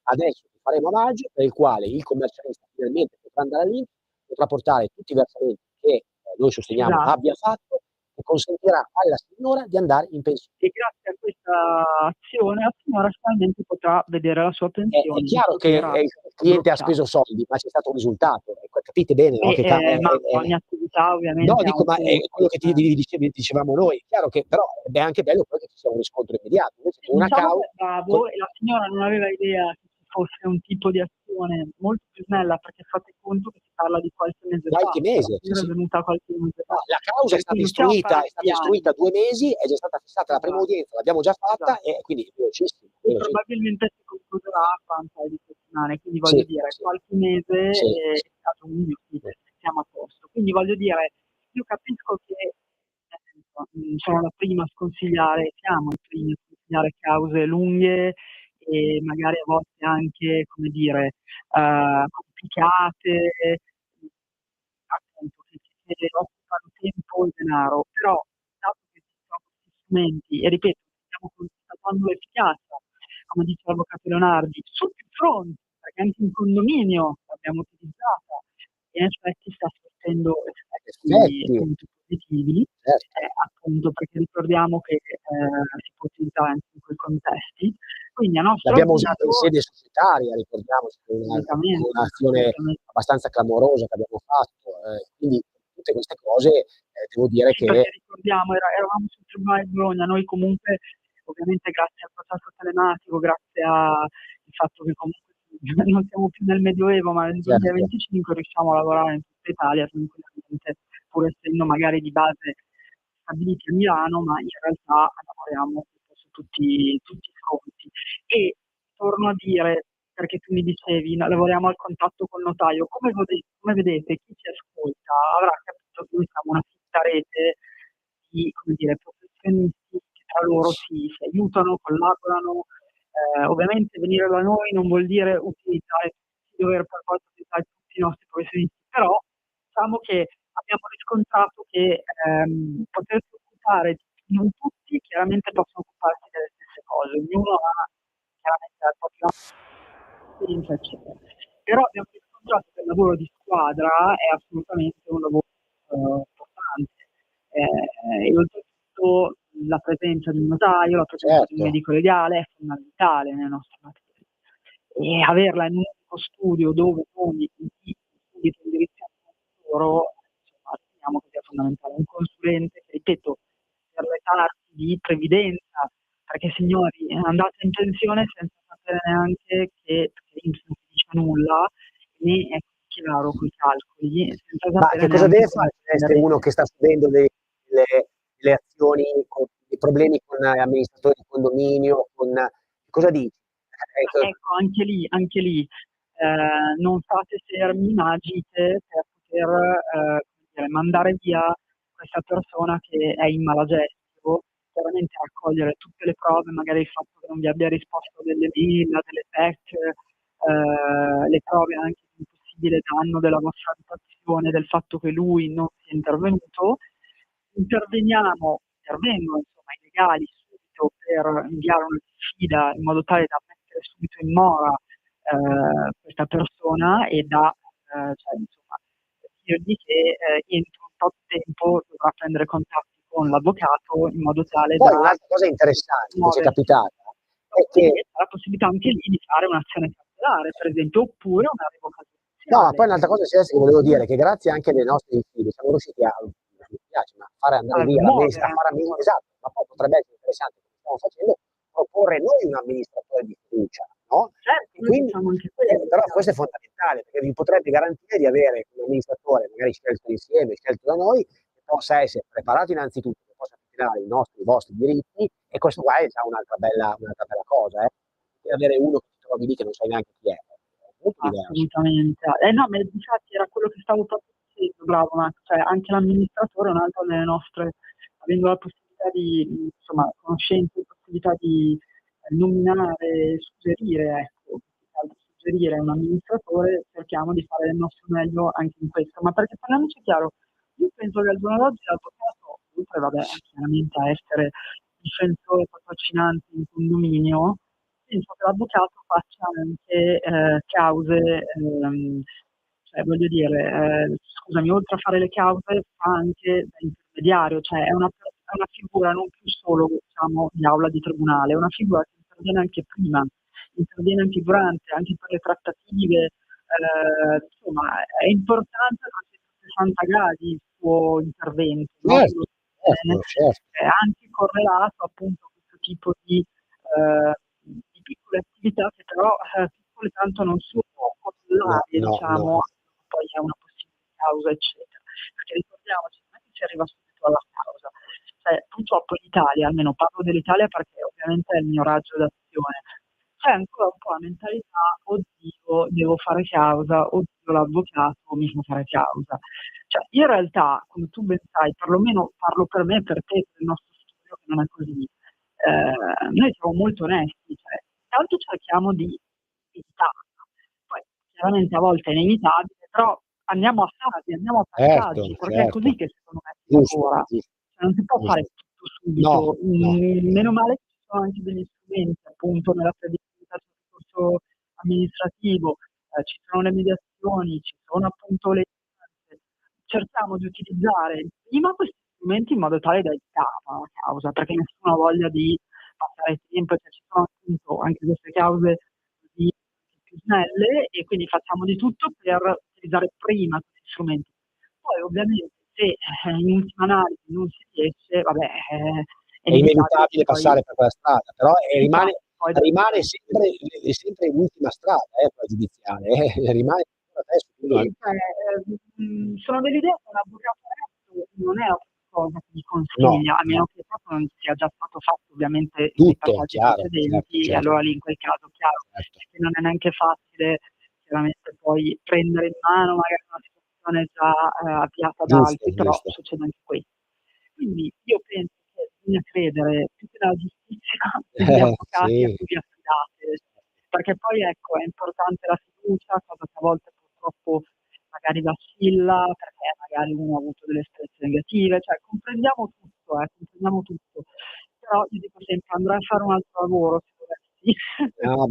Adesso faremo a maggio, per il quale il commercialista finalmente potrà andare all'INPS, potrà portare tutti i versamenti che noi sosteniamo abbia fatto e consentirà alla signora di andare in pensione. E grazie a questa azione la signora finalmente potrà vedere la sua pensione. È chiaro che il cliente ha speso soldi, ma c'è stato un risultato. Capite bene, no? Ma ogni attività ovviamente. No, dico, ma è quello che dicevamo noi. È chiaro che però è anche bello poi che ci sia un riscontro immediato. Invece una causa. Bravo, e la signora non aveva idea che ci fosse un tipo di azione molto più snella, perché fate conto che si parla di qualche mese fa. È venuta qualche mese fa. La causa è stata istruita 2 mesi, è già stata fissata la prima udienza, l'abbiamo già fatta e quindi è velocissimo. E probabilmente si concluderà fra un paio di settimane, quindi voglio dire, qualche mese è stato un minuto, siamo a posto. Quindi voglio dire, io capisco che sono la prima a sconsigliare, siamo i primi a sconsigliare cause lunghe e magari a volte anche, come dire, complicate, appunto, che occupano tempo e denaro, però dato che ci sono questi strumenti, e ripeto, stiamo constatando l'efficacia, come dice l'avvocato Leonardi, su più fronti, perché anche in condominio l'abbiamo utilizzata, e in effetti sta sortendo effetti appunto positivi, appunto perché ricordiamo che si può utilizzare anche in quei contesti. Quindi l'abbiamo usata in sede societaria, ricordiamoci, un'azione abbastanza clamorosa che abbiamo fatto, quindi tutte queste cose devo dire che ricordiamo, eravamo sul tribunale di Bologna, noi comunque ovviamente grazie al processo telematico, grazie al fatto che comunque non siamo più nel Medioevo, ma nel 2025 riusciamo a lavorare in tutta Italia tranquillamente, pur essendo magari di base stabiliti a Milano, ma in realtà lavoriamo su tutti i fronti. E torno a dire, perché tu mi dicevi, lavoriamo al contatto col notaio, come vedete chi ci ascolta avrà capito che noi siamo una fitta rete di, come dire, professionisti che tra loro si aiutano, collaborano. Ovviamente venire da noi non vuol dire dover per forza utilizzare tutti i nostri professionisti, però diciamo che abbiamo riscontrato che potersi occupare, non tutti chiaramente possono occuparsi delle stesse cose, ognuno ha chiaramente la propria esperienza, eccetera. Però abbiamo riscontrato che il lavoro di squadra è assolutamente un lavoro importante, e oltretutto la presenza di un notaio, la presenza di un medico legale è fondamentale nelle nostre materie, e averla in un unico studio dove noi indirizziamo loro, riteniamo che sia fondamentale. Un consulente che, ripeto, per le parti di previdenza, perché signori andate in pensione senza sapere neanche che l'INPS non dice nulla, né è chiaro con i calcoli. Ma che cosa deve fare se uno che sta subendo le azioni, con i problemi con amministratori di condominio, cosa dici? Ecco, anche lì non fate fermi, ma agite per poter mandare via questa persona che è in malagesto, chiaramente raccogliere tutte le prove, magari il fatto che non vi abbia risposto delle mail, delle PEC, le prove anche di un possibile danno della vostra abitazione, del fatto che lui non sia intervenuto, intervengono insomma i legali subito per inviare una diffida in modo tale da mettere subito in mora questa persona e da cioè, insomma, dirgli che entro un tot tempo dovrà prendere contatti con l'avvocato in modo tale Poi da un'altra cosa interessante che ci è muoversi. capitata è che E la possibilità anche lì di fare un'azione cautelare, per esempio, oppure una revoca no, ma giudiziale. poi un'altra cosa che volevo dire è che grazie anche alle nostre diffide siamo riusciti a mi piace, ma fare andare via Muovere. esatto, ma poi potrebbe essere interessante, come stiamo facendo, proporre noi un amministratore di fiducia, no? Certo, E noi quindi, facciamo anche quello. però questo è fondamentale, perché vi potrebbe garantire di avere un amministratore magari scelto insieme, scelto da noi, che possa essere preparato innanzitutto, che possa tutelare i vostri diritti, e questo qua è già un'altra bella cosa, e avere uno che ti trovi lì che non sai neanche chi è molto diverso. Assolutamente. No, ma infatti era quello che stavo proprio dicendo, bravo Max, cioè anche l'amministratore è un'altra delle nostre, avendo la possibilità di, insomma, conoscenze, possibilità di nominare, suggerire, ecco, suggerire un amministratore, cerchiamo di fare il nostro meglio anche in questo, ma perché parliamoci chiaro, io penso che al giorno d'oggi l'avvocato, oltre vabbè, chiaramente a essere difensore patrocinante in condominio, penso che l'avvocato faccia anche cause, cioè voglio dire, scusami, oltre a fare le cause fa anche da intermediario, cioè è una figura non più solo, diciamo, di aula di tribunale, è una figura che interviene anche prima, interviene anche durante, anche per le trattative, insomma è importante a 360 gradi il suo intervento, no? Certo. È anche correlato appunto a questo tipo di piccole attività che però piccole tanto non sono corollarie, diciamo, poi è una possibile causa, eccetera. Perché ricordiamoci, non è che si arriva subito alla causa. Cioè, purtroppo in Italia, almeno parlo dell'Italia perché ovviamente è il mio raggio d'azione, c'è ancora un po' la mentalità, oddio, devo fare causa, oddio, l'avvocato mi fa fare causa. Cioè, in realtà, come tu ben sai, perlomeno parlo per me, per te, per il nostro studio, che non è così, noi siamo molto onesti, cioè, tanto cerchiamo di evitarla. Poi, chiaramente a volte è inevitabile, però andiamo a fasi, andiamo a passaggi, perché è così che secondo me si lavora. Cioè, non si può fare tutto subito. Meno male che ci sono anche degli strumenti, appunto, nella prevedibilità del percorso amministrativo, ci sono le mediazioni, ci sono appunto le istanze. Cerchiamo di utilizzare prima questi strumenti in modo tale da evitare la causa, perché nessuno ha voglia di passare tempo, cioè ci sono appunto anche queste cause così più snelle e quindi facciamo di tutto per utilizzare prima questi strumenti. Poi ovviamente se in ultima analisi non si riesce, vabbè, è inevitabile poi passare per quella strada, però rimane poi sempre l'ultima strada, quella giudiziale, rimane adesso. Sì, sono dell'idea che un avvocato non è una cosa che mi consiglia, a meno che proprio non sia già stato fatto ovviamente nei passaggi precedenti, e allora lì in quel caso chiaro che non è neanche facile chiaramente poi prendere in mano magari una situazione già avviata da altri, però succede anche questo. Quindi io penso che bisogna credere più che nella giustizia degli avvocati a cui vi affidate, perché poi ecco è importante la fiducia, cosa che a volte purtroppo magari vacilla, perché magari uno ha avuto delle esperienze negative, cioè comprendiamo tutto, però io dico sempre andrò a fare un altro lavoro se dovessi. No,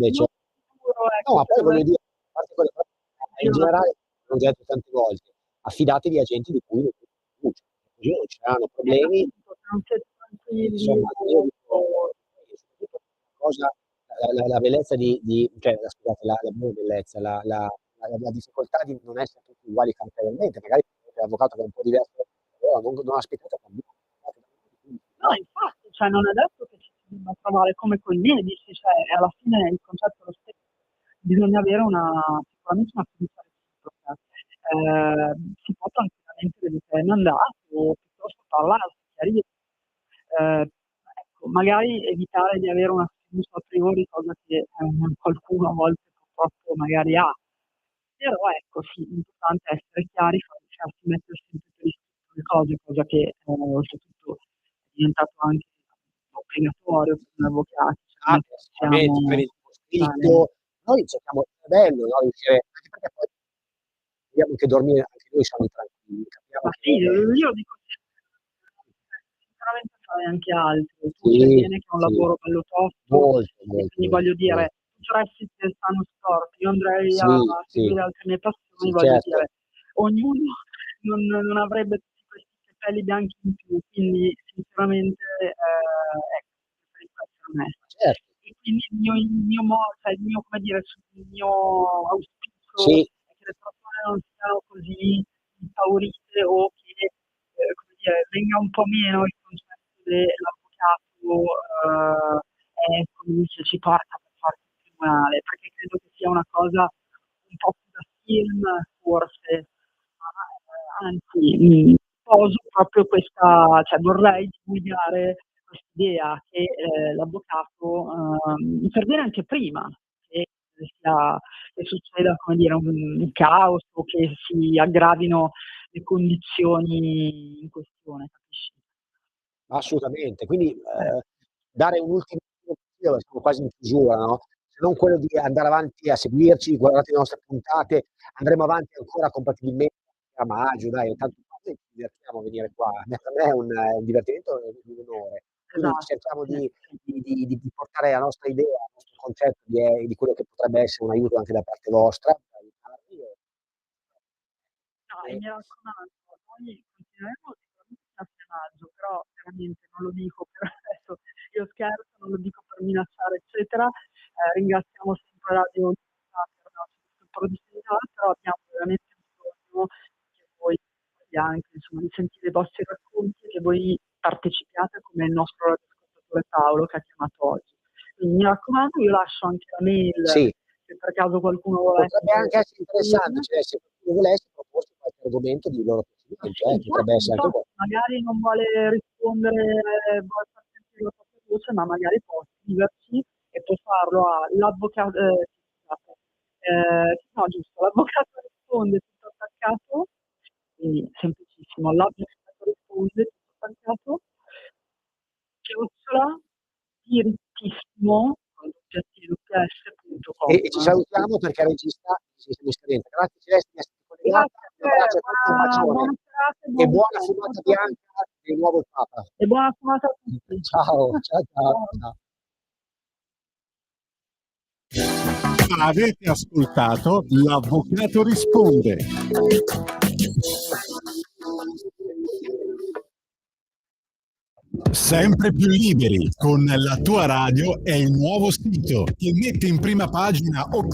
ma poi voglio dire, a parte quelle cose, in generale, l'ho detto tante volte, affidatevi a gente di cui non avete fiducia, così non ci saranno problemi. Insomma, io dico, soprattutto una cosa, la bellezza cioè scusate, non bellezza, la difficoltà di non essere tutti uguali caratterialmente, magari l'avvocato che è un po' diverso, non aspettate a cambiare. No, infatti, cioè non è detto che ci si debba trovare come con i medici, cioè alla fine il concetto è lo stesso. Bisogna avere sicuramente una fiducia reciproca. Si può tranquillamente vedere mandato o piuttosto parlare, chiarire. Ecco, magari evitare di avere una sfiducia a priori, cosa che qualcuno a volte purtroppo magari ha. Però ecco sì, l'importante è essere chiari, farsi mettere sempre per iscritto le cose, cosa che oltretutto è diventato anche obbligatorio per gli avvocati. Assolutamente, per il scritto. noi cerchiamo è bello, no, riuscire anche perché poi vogliamo anche dormire anche noi siamo tranquilli, capiamo Ma che sì, io dico sempre, sicuramente fare anche altro. Tu sai sì, bene che è un sì, lavoro bello tosto molto, e molto, quindi voglio molto. dire, tutti i resti che stanno storti, io andrei a Sì, sì, seguire altre mie passioni, sì, voglio certo. dire, ognuno non avrebbe tutti questi capelli bianchi in più, quindi sinceramente, ecco, per questo a me. Certo. E quindi cioè il mio, come dire, il mio auspicio Sì, è che le persone non siano così impaurite o che, come dire, venga un po' meno il concetto dell'avvocato, come dice, ci porta per forza in tribunale, perché credo che sia una cosa un po' più da film forse, ma, anzi, sposo proprio questa, cioè vorrei divulgare quest'idea che l'avvocato interviene anche prima che che succeda, come dire, un caos o che si aggravino le condizioni in questione, capisci? assolutamente. Quindi, Eh. dare un ultimo consiglio, siamo quasi in chiusura, no, se non quello di andare avanti a seguirci, guardate le nostre puntate, andremo avanti ancora compatibilmente a maggio, dai, tanto noi ci divertiamo a venire qua. Per me è un divertimento e un onore. Quindi Esatto, cerchiamo sì, di sì. di portare la nostra idea, il nostro concetto di quello che potrebbe essere un aiuto anche da parte vostra, per aiutarvi No, e e mi raccomando, noi continueremo sicuramente fino a fine maggio, però veramente non lo dico per adesso, io scherzo, non lo dico per minacciare, eccetera. Ringraziamo sempre Radio Libertà per darci questa opportunità, però abbiamo veramente bisogno che voi anche, insomma, di sentire i vostri racconti e che voi partecipiate come il nostro radioascoltatore Paolo che ha chiamato oggi. Quindi mi raccomando, io lascio anche la mail sì. se per caso qualcuno Potrebbe volesse anche essere interessante, scrivermi. cioè se qualcuno volesse proporsi qualche argomento di loro Ma piacimento, sì, potrebbe essere anche infatti, magari non vuole rispondere, vuole far sentire la propria voce, ma magari può scriverci e può farlo a l'avvocato, scusate, no, giusto, l'avvocato risponde tutto attaccato, quindi semplicissimo, l'avvocato risponde tutto attaccato, chiocciola, direttissimo, con e ci www.s.com. salutiamo perché il regista si siamo in scadenza. Grazie Celeste di esserti collegata, Grazie a un te, abbraccio e un bacione buona serata e e buon buona weekend. fumata bianca del nuovo Papa. E buona fumata a tutti. Ciao, ciao, ciao, Ciao. ciao. Avete ascoltato L'Avvocato risponde. Sempre più liberi con la tua radio e il nuovo sito che mette in prima pagina opinioni